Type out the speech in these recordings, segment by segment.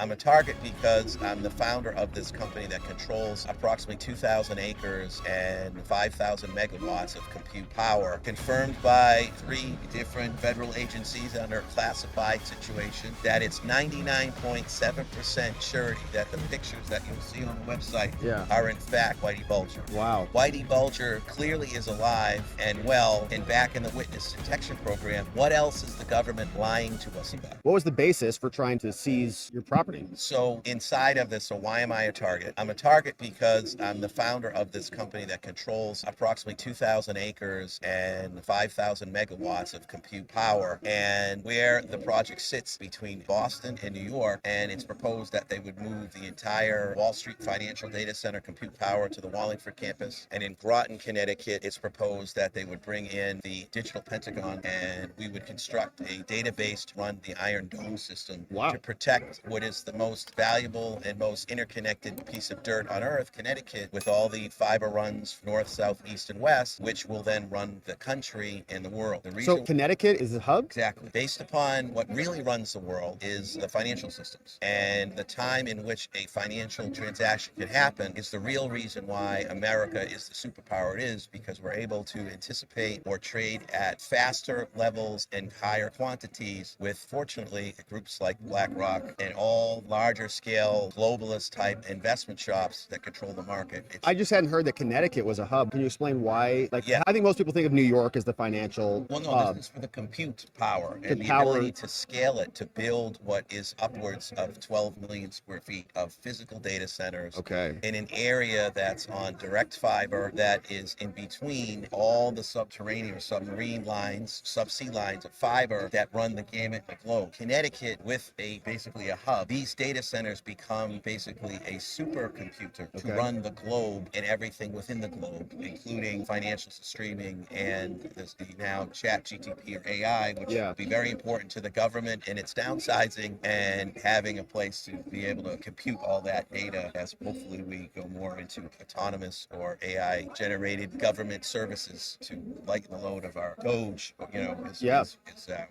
I'm a target because I'm the founder of this company that controls approximately 2,000 acres and 5,000 megawatts of compute power, confirmed by 3 different federal agencies under a classified situation, that it's 99.7% surety that the pictures that you'll see on the website are in fact Whitey Bulger. Wow. Whitey Bulger clearly is alive and well and back in the witness protection program. What else is the government lying to us about? What was the basis for trying to seize your property? So inside of this, so why am I a target? I'm a target because I'm the founder of this company that controls approximately 2,000 acres and 5,000 megawatts of compute power. And where the project sits between Boston and New York, and it's proposed that they would move the entire Wall Street financial data center compute power to the Wallingford campus. And in Groton, Connecticut, it's proposed that they would bring in the digital Pentagon and we would construct a database to run the Iron Dome system to protect what is the most valuable and most interconnected piece of dirt on Earth, Connecticut, with all the fiber runs north, south, east, and west, which will then run the country and the world. The reason So Connecticut is the hub? Exactly. Based upon what really runs the world is the financial systems. And the time in which a financial transaction can happen is the real reason why America is the superpower it is, because we're able to anticipate or trade at faster levels and higher quantities with, fortunately, groups like BlackRock and all larger scale globalist type investment shops that control the market. I just hadn't heard that Connecticut was a hub. Can you explain why? I think most people think of New York as the financial hub. This is for the compute power and the ability to scale it to build what is upwards of 12 million square feet of physical data centers in an area that's on direct fiber that is in between all the subterranean or submarine lines, subsea lines of fiber that run the gamut of the globe. Connecticut, with basically a hub, these data centers become basically a supercomputer to run the globe and everything within the globe, including financial streaming and the now chat GTP or AI, which will be very important to the government in its downsizing and having a place to be able to compute all that data as hopefully we go more into autonomous or AI generated government services to lighten the load of our Doge, is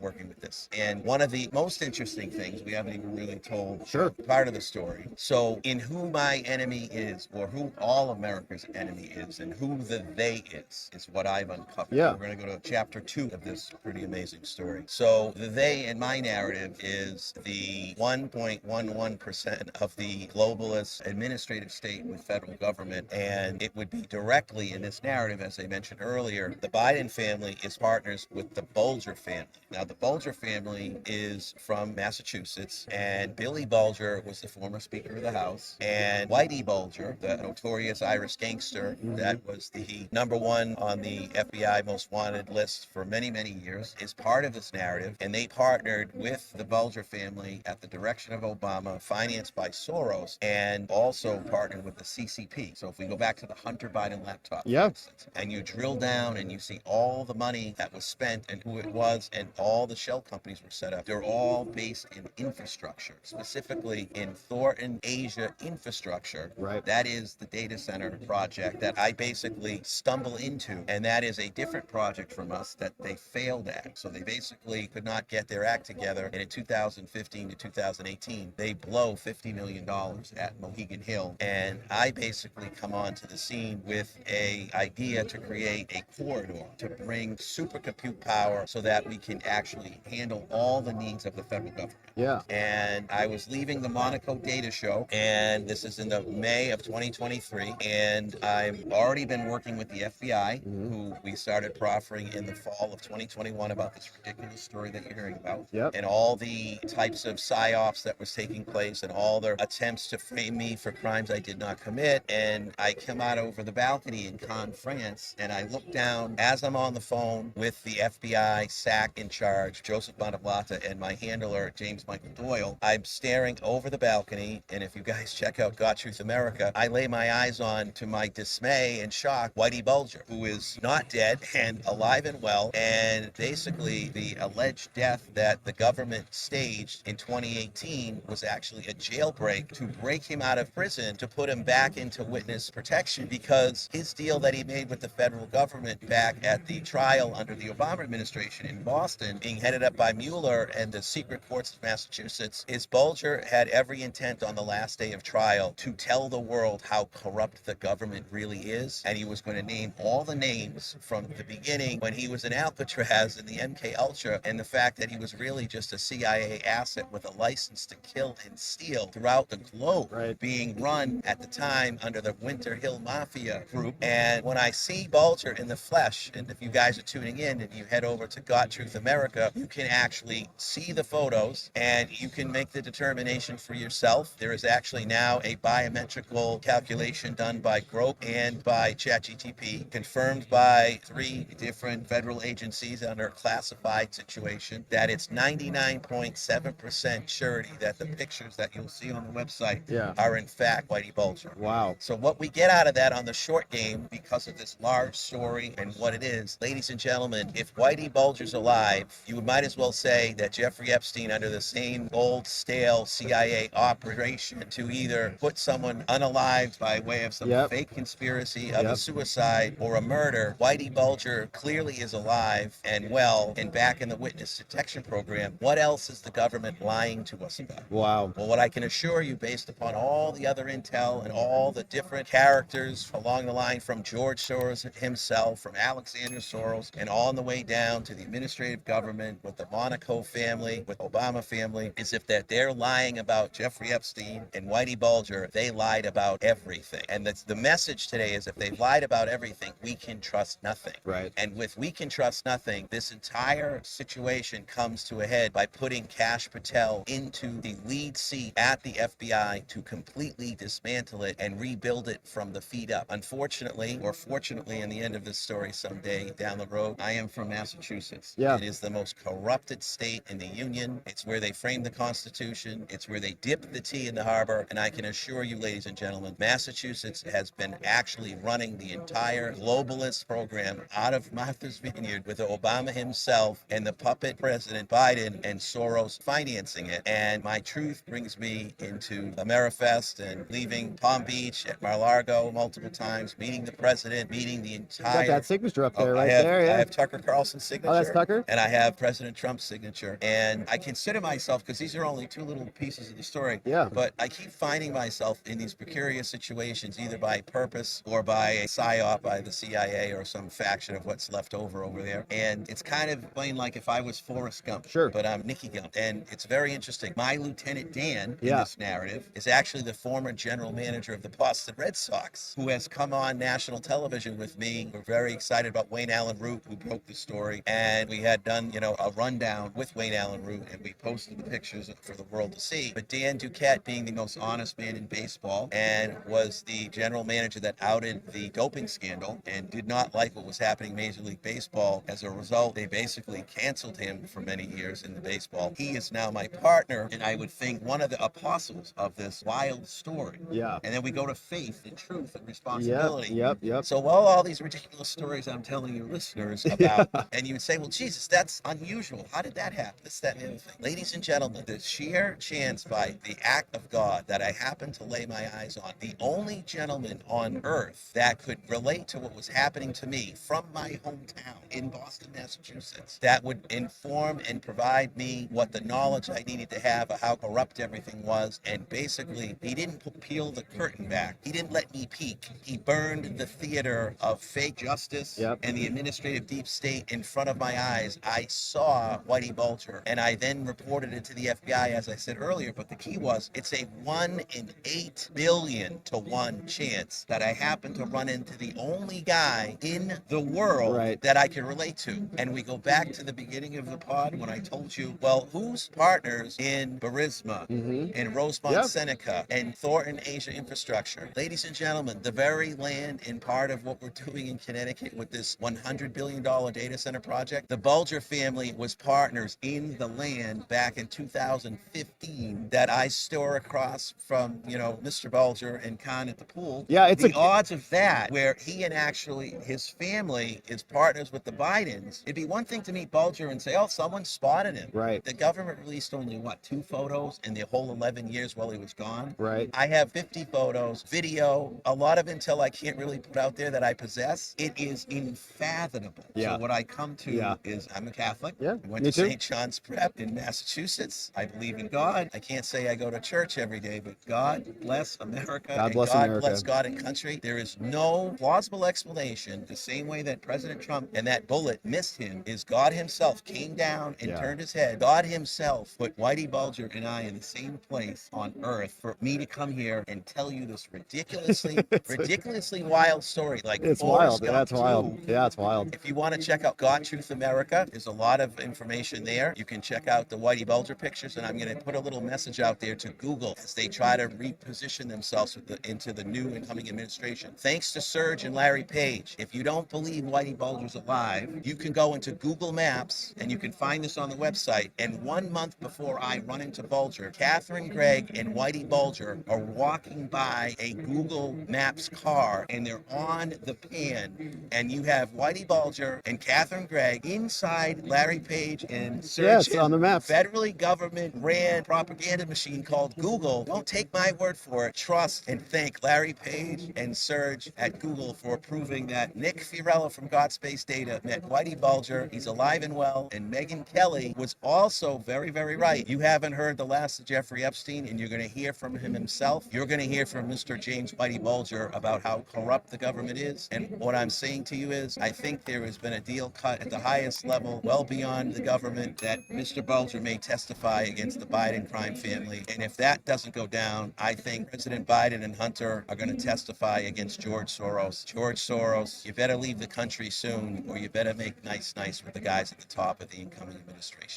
working with this. And one of the most interesting things we haven't even really told part of the story. So in who my enemy is, or who all America's enemy is, and who the they is what I've uncovered. We're going to go to chapter 2 of this pretty amazing story. So the they in my narrative is the 1.11% of the globalist administrative state with federal government, and it would be directly in this narrative, as I mentioned earlier, the Biden family is partners with the Bulger family. Now, the Bulger family is from Massachusetts, and Billy Bulger was the former Speaker of the House, and Whitey Bulger, the notorious Irish gangster that was the #1 on the FBI most wanted list for many, many years, is part of this narrative, and they partnered with the Bulger family at the direction of Obama, financed by Soros, and also partnered with the CCP. So if we go back to the Hunter Biden laptop, for instance, and you drill down and you see all the money that was spent and who it was and all the shell companies were set up, they're all based in infrastructure, specifically in Thornton Asia infrastructure. That is the data center project that I basically stumble into, and that is a different project from us that they failed at. So they basically could not get their act together, and in 2015 to 2018 they blow $50 million at Mohegan Hill, and I basically come onto the scene with a idea to create a corridor to bring supercompute power so that we can actually handle all the needs of the federal government. And I was leaving the Monaco Data Show, and this is in the May of 2023, and I've already been working with the FBI, who we started proffering in the fall of 2021 about this ridiculous story that you're hearing about, and all the types of psyops that was taking place and all their attempts to frame me for crimes I did not commit. And I come out over the balcony in Cannes, France, and I look down as I'm on the phone with the FBI SAC in charge, Joseph Bonablata, and my handler, James Michael Doyle. I'm staring over the balcony, and if you guys check out God Truth America, I lay my eyes on, to my dismay and shock, Whitey Bulger, who is not dead and alive and well, and basically the alleged death that the government staged in 2018 was actually a jailbreak to break him out of prison to put him back into witness protection, because his deal that he made with the federal government back at the trial under the Obama administration in Boston, being headed up by Mueller and the secret courts of Massachusetts, is Bulger Bulger had every intent on the last day of trial to tell the world how corrupt the government really is, and he was going to name all the names from the beginning when he was in Alcatraz in the MK Ultra, and the fact that he was really just a CIA asset with a license to kill and steal throughout the globe, being run at the time under the Winter Hill Mafia group. And when I see Bulger in the flesh, and if you guys are tuning in and you head over to God Truth America, you can actually see the photos and you can make the determination for yourself. There is actually now a biometrical calculation done by Grope and by ChatGTP, confirmed by 3 different federal agencies under a classified situation, that it's 99.7% surety that the pictures that you'll see on the website are in fact Whitey Bulger. Wow. So what we get out of that on the short game, because of this large story and what it is, ladies and gentlemen, if Whitey Bulger's alive, you might as well say that Jeffrey Epstein, under the same old stale CIA operation to either put someone unalived by way of some fake conspiracy of a suicide or a murder, Whitey Bulger clearly is alive and well and back in the witness detection program. What else is the government lying to us about? Wow. Well, what I can assure you, based upon all the other intel and all the different characters along the line, from George Soros himself, from Alexander Soros, and on the way down to the administrative government with the Monaco family, with Obama family, is if that they're lying about Jeffrey Epstein and Whitey Bulger, they lied about everything. And that's the message today, is if they've lied about everything, we can trust nothing. Right. And with we can trust nothing, this entire situation comes to a head by putting Kash Patel into the lead seat at the FBI to completely dismantle it and rebuild it from the feet up. Unfortunately, or fortunately, in the end of this story someday down the road, I am from Massachusetts. Yeah. It is the most corrupted state in the Union. It's where they framed the Constitution. It's where they dipped the tea in the harbor. And I can assure you, ladies and gentlemen, Massachusetts has been actually running the entire globalist program out of Martha's Vineyard, with Obama himself and the puppet President Biden and Soros financing it. And my truth brings me into Amerifest and leaving Palm Beach at Mar-a-Lago multiple times, meeting the president, meeting the entire... You got that signature up there, I have Tucker Carlson's signature. Oh, that's Tucker? And I have President Trump's signature. And I consider myself, because these are only 2 little pieces of the story, but I keep finding myself in these precarious situations, either by purpose or by a psyop by the CIA or some faction of what's left over there. And it's kind of plain like if I was Forrest Gump, but I'm Nicky Gump. And it's very interesting. My Lieutenant Dan in this narrative is actually the former general manager of the Boston Red Sox, who has come on national television with me. We're very excited about Wayne Allen Root, who broke the story. And we had done, a rundown with Wayne Allen Root, and we posted the pictures for the world to see. But Dan Duquette, being the most honest man in baseball, and was the general manager that outed the doping scandal and did not like what was happening in Major League Baseball. As a result, they basically canceled him for many years in the baseball. He is now my partner, and I would think one of the apostles of this wild story. Yeah. And then we go to faith and truth and responsibility. Yep. So while all these ridiculous stories I'm telling your listeners about, and you would say, well, Jesus, that's unusual. How did that happen? This, that, and the other thing. Ladies and gentlemen, the sheer chance by the act of God that I happened to lay my eyes on, the only gentleman on earth that could relate to what was happening to me from my hometown in Boston, Massachusetts, that would inform and provide me what the knowledge I needed to have of how corrupt everything was. And basically, he didn't peel the curtain back. He didn't let me peek. He burned the theater of fake justice and the administrative deep state in front of my eyes. I saw Whitey Bulger, and I then reported it to the FBI, as I said earlier. But the key was, it's a 1 in 8 billion to 1 chance that I happen to run into the only guy in the world that I can relate to. And we go back to the beginning of the pod when I told you, well, who's partners in Burisma and Rosemont Seneca and Thornton Asia Infrastructure? Ladies and gentlemen, the very land and part of what we're doing in Connecticut with this $100 billion data center project, the Bulger family was partners in the land back in 2015 that I store across from, Mr. Bulger and Con at the pool. Yeah, it's the odds of that, where he and actually his family is partners with the Bidens. It'd be one thing to meet Bulger and say, oh, someone spotted him. Right. The government released only, 2 photos in the whole 11 years while he was gone? Right. I have 50 photos, video, a lot of intel I can't really put out there that I possess. It is unfathomable. Yeah. So what I come to is, I'm a Catholic. Yeah, I went me to too. St. John's Prep in Massachusetts. I believe in God. God, I can't say I go to church every day, but God bless America. God bless God America. bless God and country. There is no plausible explanation. The same way that President Trump and that bullet missed him is God himself came down and turned his head. God himself put Whitey Bulger and I in the same place on earth for me to come here and tell you this ridiculously wild story. Like it's Forrest wild. Yeah, Gump it's wild. Yeah, it's wild. If you want to check out God Truth America, there's a lot of information there. You can check out the Whitey Bulger pictures, and I'm going to put a little message out there to Google as they try to reposition themselves into the new incoming administration. Thanks to Serge and Larry Page. If you don't believe Whitey Bulger's alive, you can go into Google Maps, and you can find this on the website. And 1 month before I run into Bulger, Catherine Gregg and Whitey Bulger are walking by a Google Maps car, and they're on the pan, and you have Whitey Bulger and Catherine Gregg inside Larry Page and Serge. Yes, on the maps. Federally government ran propaganda machine called Google. Don't take my word for it. Trust and thank Larry Page and Serge at Google for proving that Nick Fiorillo from God Space Data met Whitey Bulger. He's alive and well. And Megyn Kelly was also very, very right. You haven't heard the last of Jeffrey Epstein, and you're going to hear from him himself. You're going to hear from Mr. James Whitey Bulger about how corrupt the government is. And what I'm saying to you is, I think there has been a deal cut at the highest level, well beyond the government, that Mr. Bulger may testify against the Biden crime family. And if that doesn't go down, I think President Biden and Hunter are going to testify against George Soros. George Soros, you better leave the country soon, or you better make nice with the guys at the top of the incoming administration.